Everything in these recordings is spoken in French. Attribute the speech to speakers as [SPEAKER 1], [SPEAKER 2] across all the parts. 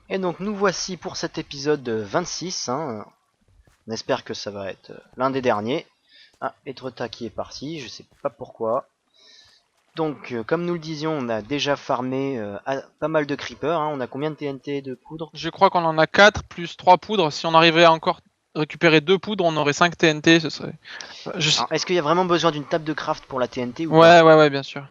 [SPEAKER 1] Et donc nous voici pour cet épisode 26. Hein. On espère que ça va être l'un des derniers. Ah, Etretat qui est parti, je sais pas pourquoi. Donc comme nous le disions, on a déjà farmé pas mal de creepers. Hein. On a combien de TNT de poudre?
[SPEAKER 2] Je crois qu'on en a 4 plus 3 poudres. Si on arrivait à encore récupérer 2 poudres, on aurait 5 TNT. Ce serait.
[SPEAKER 1] Est-ce qu'il y a vraiment besoin d'une table de craft pour la TNT ou pas?
[SPEAKER 2] Ouais, bien sûr.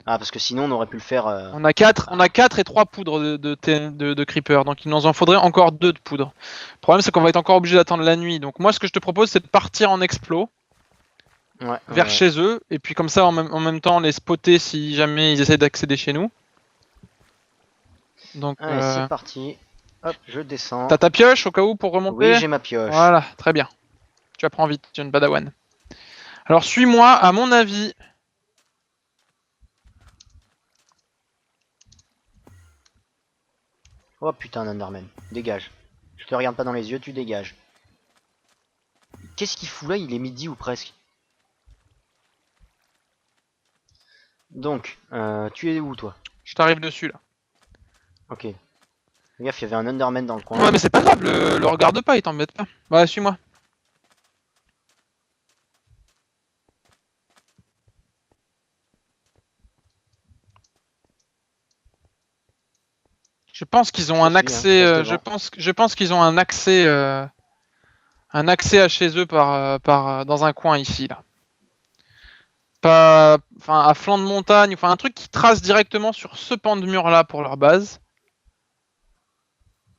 [SPEAKER 1] Ah, parce que sinon on aurait pu le faire...
[SPEAKER 2] On a 4 et 3 poudres de creeper. Donc il nous en faudrait encore 2 de poudre. Le problème, c'est qu'on va être encore obligé d'attendre la nuit. Donc moi, ce que je te propose, c'est de partir en explo vers
[SPEAKER 1] ouais.
[SPEAKER 2] chez eux. Et puis comme ça, en même temps, les spotter si jamais ils essaient d'accéder chez nous. Donc
[SPEAKER 1] Allez, c'est parti. Hop, je descends.
[SPEAKER 2] t'as ta pioche au cas où pour
[SPEAKER 1] Oui,
[SPEAKER 2] remonter?
[SPEAKER 1] j'ai ma pioche.
[SPEAKER 2] Voilà, très bien. Tu apprends vite, jeune Padawan. Alors suis-moi, à mon avis.
[SPEAKER 1] Oh putain, Enderman, dégage. Je te regarde pas dans les yeux, tu dégages. Qu'est-ce qu'il fout là? Il est midi ou presque. Donc, tu es où toi?
[SPEAKER 2] Je t'arrive dessus là.
[SPEAKER 1] Ok. Fais gaffe, il y avait un Enderman dans le coin.
[SPEAKER 2] Ouais, mais c'est pas grave, le regarde pas, il t'embête pas. Bah, suis-moi. Je pense qu'ils
[SPEAKER 1] Je
[SPEAKER 2] ont
[SPEAKER 1] te
[SPEAKER 2] un
[SPEAKER 1] suis, hein,
[SPEAKER 2] accès.
[SPEAKER 1] reste
[SPEAKER 2] Je
[SPEAKER 1] devant.
[SPEAKER 2] pense, je pense qu'ils ont un accès à chez eux dans un coin ici là. Pas, enfin, à flanc de montagne, enfin un truc qui trace directement sur ce pan de mur là pour leur base.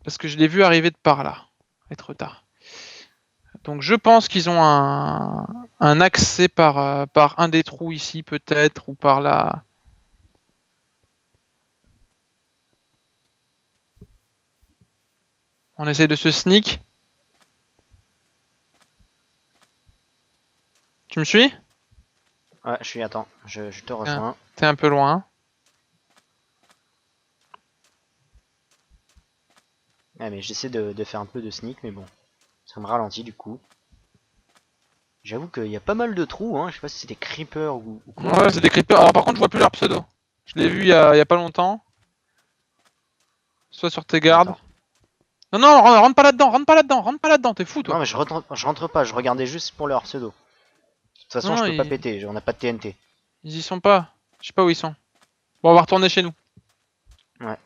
[SPEAKER 2] Parce que je l'ai vu arriver de par là, être tard. Donc je pense qu'ils ont un accès par un des trous ici peut-être ou par là. On essaie de se sneak. Tu me suis?
[SPEAKER 1] Ouais, je suis, attends, je te rejoins.
[SPEAKER 2] T'es un peu loin.
[SPEAKER 1] Ouais, mais j'essaie de faire un peu de sneak, mais bon, ça me ralentit du coup. J'avoue qu'il y a pas mal de trous, hein. Je sais pas si c'est des creepers ou quoi.
[SPEAKER 2] Ouais, c'est des creepers. Alors par contre, je vois plus leur pseudo. Je l'ai vu il y a pas longtemps. Soit sur tes gardes.
[SPEAKER 1] Attends.
[SPEAKER 2] Non, non, rentre pas là-dedans, rentre pas là-dedans, rentre pas là-dedans, t'es fou toi.
[SPEAKER 1] Non, mais je rentre pas, je regardais juste pour leur pseudo. De toute
[SPEAKER 2] Non,
[SPEAKER 1] façon, je
[SPEAKER 2] non,
[SPEAKER 1] peux pas péter, on n'a pas de TNT.
[SPEAKER 2] ils y sont pas. Je sais pas où ils sont. Bon, on va retourner chez nous.
[SPEAKER 1] Ouais.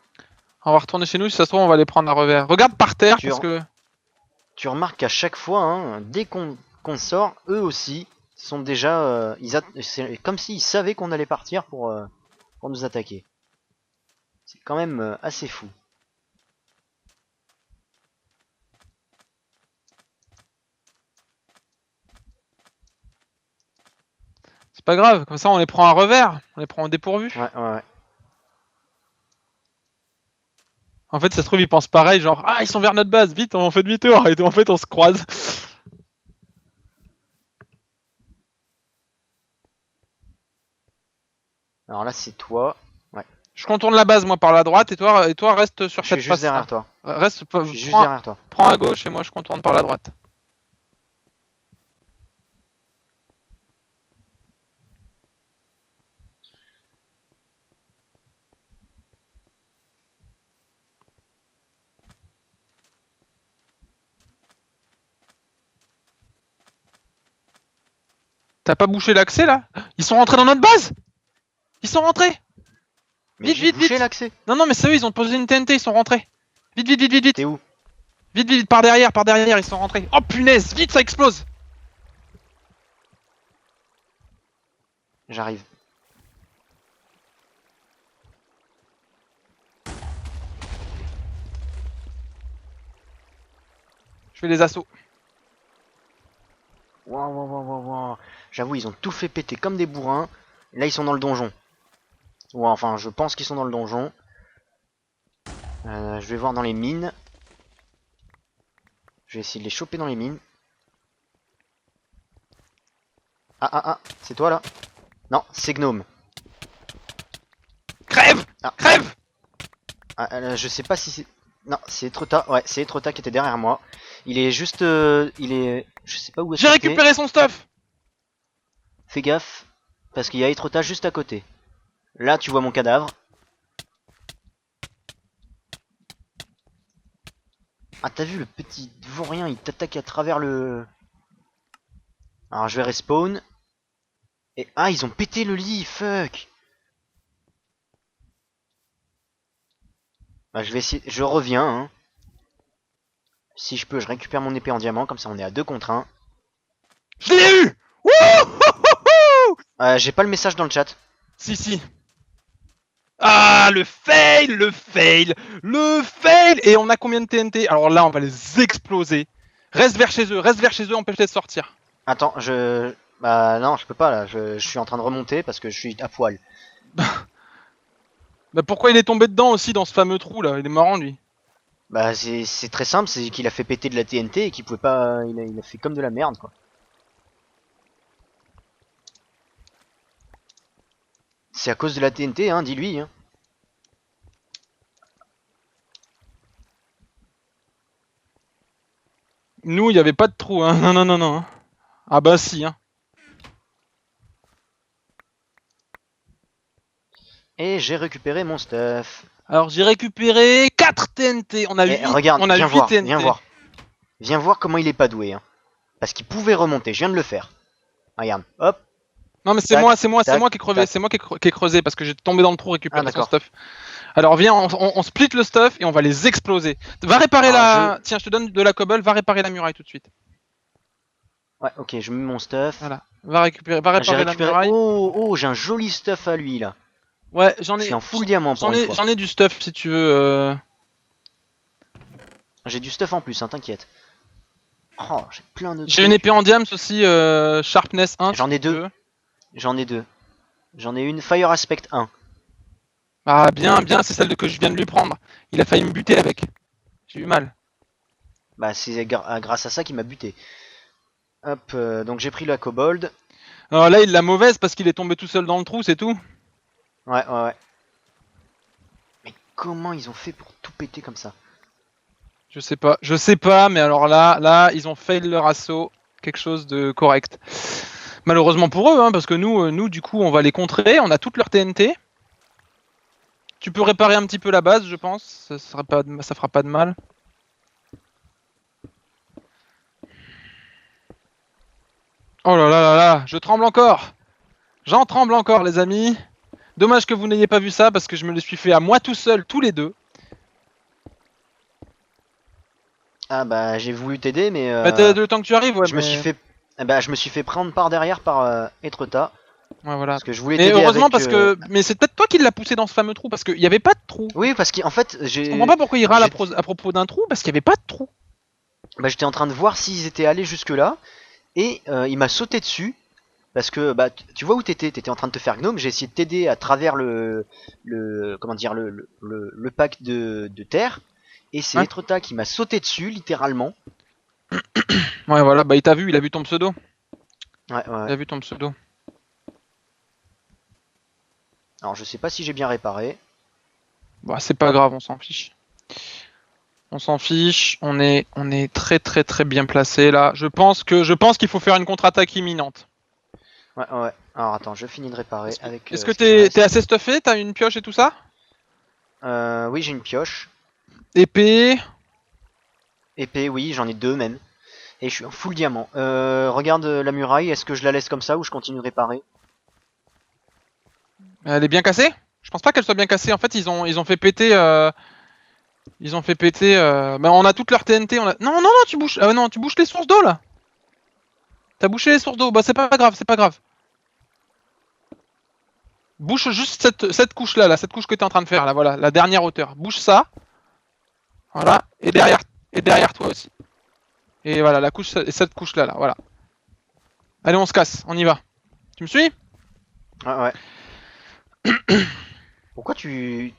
[SPEAKER 2] On va retourner chez nous, si ça se trouve, on va les prendre à revers. Regarde par terre
[SPEAKER 1] Tu,
[SPEAKER 2] parce que.
[SPEAKER 1] tu remarques qu'à chaque fois, hein, dès qu'on sort, eux aussi sont déjà. C'est comme s'ils savaient qu'on allait partir pour nous attaquer. C'est quand même assez fou.
[SPEAKER 2] C'est pas grave, comme ça on les prend à revers, on les prend au dépourvu.
[SPEAKER 1] Ouais.
[SPEAKER 2] En fait, ça se trouve, ils pensent pareil, genre, ah, ils sont vers notre base, vite, on fait demi-tour, et en fait, on se croise.
[SPEAKER 1] Alors là, c'est toi. Ouais.
[SPEAKER 2] Je contourne la base, moi, par la droite, et toi reste sur
[SPEAKER 1] Je suis
[SPEAKER 2] cette
[SPEAKER 1] juste derrière
[SPEAKER 2] face-là.
[SPEAKER 1] toi.
[SPEAKER 2] Reste,
[SPEAKER 1] Je suis juste derrière toi.
[SPEAKER 2] prends à gauche, et moi, je contourne par la droite. T'as pas bouché l'accès, là? Ils sont rentrés dans notre base! Ils sont rentrés!
[SPEAKER 1] Mais
[SPEAKER 2] Vite,
[SPEAKER 1] j'ai
[SPEAKER 2] vite,
[SPEAKER 1] bouché
[SPEAKER 2] vite!
[SPEAKER 1] l'accès.
[SPEAKER 2] Non, non, mais c'est eux, ils ont posé une TNT, ils sont rentrés. Vite, vite, vite, vite,
[SPEAKER 1] T'es
[SPEAKER 2] vite!
[SPEAKER 1] où?
[SPEAKER 2] Vite, vite, par derrière, ils sont rentrés. Oh punaise, vite, ça explose!
[SPEAKER 1] J'arrive.
[SPEAKER 2] Je fais les assauts.
[SPEAKER 1] Waouh. J'avoue, ils ont tout fait péter comme des bourrins. Là, ils sont dans le donjon. Ouais, enfin, je pense qu'ils sont dans le donjon. Je vais voir dans les mines. Je vais essayer de les choper dans les mines. Ah, c'est toi là? Non, c'est Gnome.
[SPEAKER 2] Crève!
[SPEAKER 1] Ah,
[SPEAKER 2] Crève!
[SPEAKER 1] je sais pas si c'est... Non, c'est Etretat. Ouais, c'est Etretat qui était derrière moi. Il est juste... il est... Je sais pas où est-ce
[SPEAKER 2] J'ai
[SPEAKER 1] que t'es.
[SPEAKER 2] récupéré son stuff!
[SPEAKER 1] Fais gaffe. Parce qu'il y a Etretat juste à côté. Là, tu vois mon cadavre. Ah, t'as vu le petit vaurien, il t'attaque à travers le... Alors je vais respawn. Et ah, ils ont pété le lit, fuck. Bah je vais essayer, je reviens, hein. Si je peux, je récupère mon épée en diamant, comme ça on est à 2 contre 1.
[SPEAKER 2] Je l'ai eu. Wouhouhouhou.
[SPEAKER 1] J'ai pas le message dans le chat.
[SPEAKER 2] Si, si. Ah, le fail, le fail, le fail. Et on a combien de TNT? Alors là, on va les exploser. Reste vers chez eux, empêche-les de sortir.
[SPEAKER 1] Attends, je... Bah non, je peux pas là, je suis en train de remonter parce que je suis à poil.
[SPEAKER 2] Bah pourquoi il est tombé dedans aussi dans ce fameux trou là? Il est marrant lui.
[SPEAKER 1] Bah c'est très simple, c'est qu'il a fait péter de la TNT et qu'il pouvait pas... Il a fait comme de la merde quoi. C'est à cause de la TNT, hein, dis-lui. Hein.
[SPEAKER 2] Nous, il n'y avait pas de trou, hein. Non, non, non, non. Ah bah si, hein.
[SPEAKER 1] Et j'ai récupéré mon stuff.
[SPEAKER 2] Alors j'ai récupéré 4 TNT. On a
[SPEAKER 1] Et
[SPEAKER 2] 8,
[SPEAKER 1] regarde,
[SPEAKER 2] on a
[SPEAKER 1] viens
[SPEAKER 2] 8
[SPEAKER 1] voir,
[SPEAKER 2] TNT.
[SPEAKER 1] viens voir. Viens voir comment il est pas doué. Hein. Parce qu'il pouvait remonter, je viens de le faire. Regarde, hop.
[SPEAKER 2] Non mais c'est
[SPEAKER 1] Tac,
[SPEAKER 2] moi, c'est moi, c'est
[SPEAKER 1] tac,
[SPEAKER 2] moi qui ai crevé,
[SPEAKER 1] tac.
[SPEAKER 2] c'est moi qui ai creusé parce que j'ai tombé dans le trou
[SPEAKER 1] Ah
[SPEAKER 2] récupérer son
[SPEAKER 1] d'accord.
[SPEAKER 2] stuff. Alors viens, on split le stuff et on va les exploser. Va réparer
[SPEAKER 1] Alors,
[SPEAKER 2] la... Tiens, je te donne de la cobble, va réparer la muraille tout de suite.
[SPEAKER 1] Ouais, ok, je mets mon stuff.
[SPEAKER 2] Voilà. Va réparer
[SPEAKER 1] J'ai
[SPEAKER 2] la
[SPEAKER 1] récupéré...
[SPEAKER 2] muraille.
[SPEAKER 1] Oh, oh, j'ai un joli stuff à lui là.
[SPEAKER 2] Ouais,
[SPEAKER 1] Je suis en full diamant pour une fois.
[SPEAKER 2] j'en ai du stuff si tu veux.
[SPEAKER 1] J'ai du stuff en plus, hein, t'inquiète. Oh, j'ai plein de
[SPEAKER 2] J'ai une
[SPEAKER 1] trucs.
[SPEAKER 2] épée en diams aussi, sharpness 1.
[SPEAKER 1] J'en ai
[SPEAKER 2] si tu
[SPEAKER 1] deux.
[SPEAKER 2] veux.
[SPEAKER 1] J'en ai deux. J'en ai une Fire Aspect 1.
[SPEAKER 2] Ah bien, bien, c'est celle que je viens de lui prendre. Il a failli me buter avec. J'ai eu mal.
[SPEAKER 1] Bah c'est grâce à ça qu'il m'a buté. Hop, donc j'ai pris la kobold.
[SPEAKER 2] Alors là, il l'a mauvaise parce qu'il est tombé tout seul dans le trou, c'est tout.
[SPEAKER 1] Ouais, ouais, ouais. Mais comment ils ont fait pour tout péter comme ça?
[SPEAKER 2] Je sais pas, mais alors là, ils ont fail leur assaut, quelque chose de correct. Malheureusement pour eux, hein, parce que nous, du coup, on va les contrer, on a toute leur TNT. Tu peux réparer un petit peu la base, je pense, ça fera pas de mal. Oh là là là là, je tremble encore. J'en tremble encore, les amis. Dommage que vous n'ayez pas vu ça, parce que je me le suis fait à moi tout seul, tous les deux.
[SPEAKER 1] Ah bah j'ai voulu t'aider mais
[SPEAKER 2] Bah, le temps que tu arrives, ouais,
[SPEAKER 1] je me suis fait je me suis fait prendre par derrière par Etretat
[SPEAKER 2] Ouais, voilà.
[SPEAKER 1] parce que je voulais
[SPEAKER 2] Mais
[SPEAKER 1] t'aider
[SPEAKER 2] heureusement
[SPEAKER 1] avec
[SPEAKER 2] parce que... Mais c'est peut-être toi qui l'as poussé dans ce fameux trou, parce qu'il n'y avait pas de trou.
[SPEAKER 1] Oui, parce qu'en fait,
[SPEAKER 2] Je comprends pas pourquoi il râle
[SPEAKER 1] j'ai-
[SPEAKER 2] à propos d'un trou, parce qu'il n'y avait pas de trou.
[SPEAKER 1] bah, j'étais en train de voir s'ils étaient allés jusque là et il m'a sauté dessus parce que bah tu vois où t'étais en train de te faire gnome, j'ai essayé de t'aider à travers le comment dire le pack de terre et c'est
[SPEAKER 2] Ouais.
[SPEAKER 1] Etretat qui m'a sauté dessus littéralement.
[SPEAKER 2] Ouais, voilà, bah il t'a vu, il a vu ton pseudo.
[SPEAKER 1] Ouais, ouais,
[SPEAKER 2] Il
[SPEAKER 1] ouais.
[SPEAKER 2] a vu ton pseudo.
[SPEAKER 1] Alors je sais pas si j'ai bien réparé.
[SPEAKER 2] Bah, c'est pas grave, on s'en fiche. On s'en fiche, on est très très très bien placé là. Je pense qu'il faut faire une contre-attaque imminente.
[SPEAKER 1] Ouais, ouais. Alors attends, je finis de réparer avec
[SPEAKER 2] Est-ce que
[SPEAKER 1] ce qui me reste.
[SPEAKER 2] t'es assez stuffé? T'as une pioche et tout ça?
[SPEAKER 1] Oui, j'ai une pioche.
[SPEAKER 2] Épée.
[SPEAKER 1] Épée, oui, j'en ai deux même. Et je suis en full diamant. Regarde la muraille, est-ce que je la laisse comme ça ou je continue de réparer?
[SPEAKER 2] Elle est bien cassée? Je pense pas qu'elle soit bien cassée. En fait, ils ont fait péter. Ils ont fait péter. Bah, on a toute leur TNT. Non, non, non, tu bouches. Non, tu bouches les sources d'eau là. T'as bouché les sources d'eau. Bah, c'est pas grave, c'est pas grave. Bouche juste cette couche là, cette couche que t'es en train de faire là, voilà, la dernière hauteur. Bouche ça. Voilà. Et derrière toi aussi. Et voilà, la couche, et cette couche là, voilà. Allez, on se casse, on y va. Tu me suis?
[SPEAKER 1] Ouais, ouais. Pourquoi tu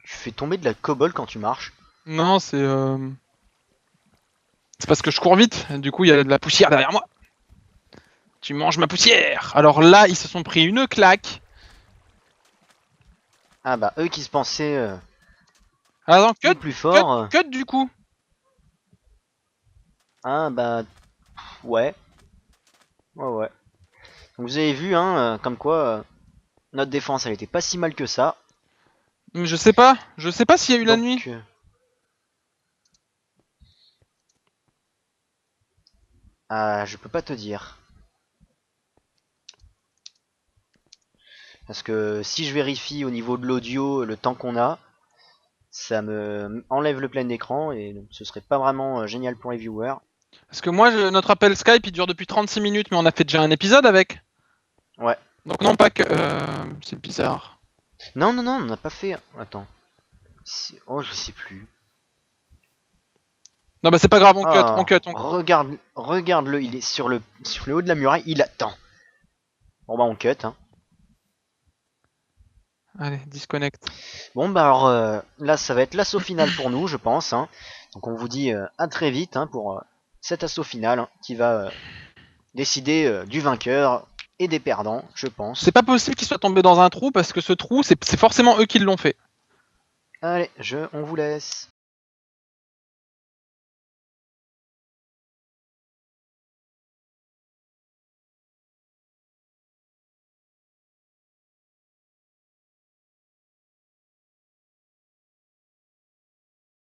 [SPEAKER 1] fais tomber de la cobble quand tu marches?
[SPEAKER 2] Non, c'est parce que je cours vite. Du coup, il y a de la poussière derrière moi. Tu manges ma poussière. Alors là, ils se sont pris une claque.
[SPEAKER 1] Ah bah eux qui se pensaient
[SPEAKER 2] Attends, cut,
[SPEAKER 1] plus forts.
[SPEAKER 2] cut du coup.
[SPEAKER 1] Ah bah ouais. Ouais, ouais. Donc vous avez vu, hein, comme quoi notre défense elle était pas si mal que ça.
[SPEAKER 2] Je sais pas s'il y a eu la
[SPEAKER 1] Donc
[SPEAKER 2] nuit.
[SPEAKER 1] Ah, je peux pas te dire. Parce que si je vérifie au niveau de l'audio le temps qu'on a, ça me enlève le plein écran et donc ce serait pas vraiment génial pour les viewers.
[SPEAKER 2] Parce que moi, notre appel Skype, il dure depuis 36 minutes, mais on a fait déjà un épisode avec.
[SPEAKER 1] Ouais.
[SPEAKER 2] Donc non, pas que... c'est bizarre.
[SPEAKER 1] Non, non, non, on n'a pas fait. Attends. Oh, je sais plus.
[SPEAKER 2] Non, bah c'est pas grave, on cut,
[SPEAKER 1] Ah,
[SPEAKER 2] on cut, on cut.
[SPEAKER 1] regarde-le, il est sur le haut de la muraille, il attend. Bon bah on cut, hein.
[SPEAKER 2] Allez, disconnect.
[SPEAKER 1] Bon bah alors là ça va être l'assaut final pour nous, je pense, hein. Donc on vous dit à très vite, hein, pour cet assaut final, hein, qui va décider du vainqueur et des perdants, je pense.
[SPEAKER 2] C'est pas possible qu'ils soient tombés dans un trou, parce que ce trou, c'est forcément eux qui l'ont fait.
[SPEAKER 1] Allez, on vous laisse.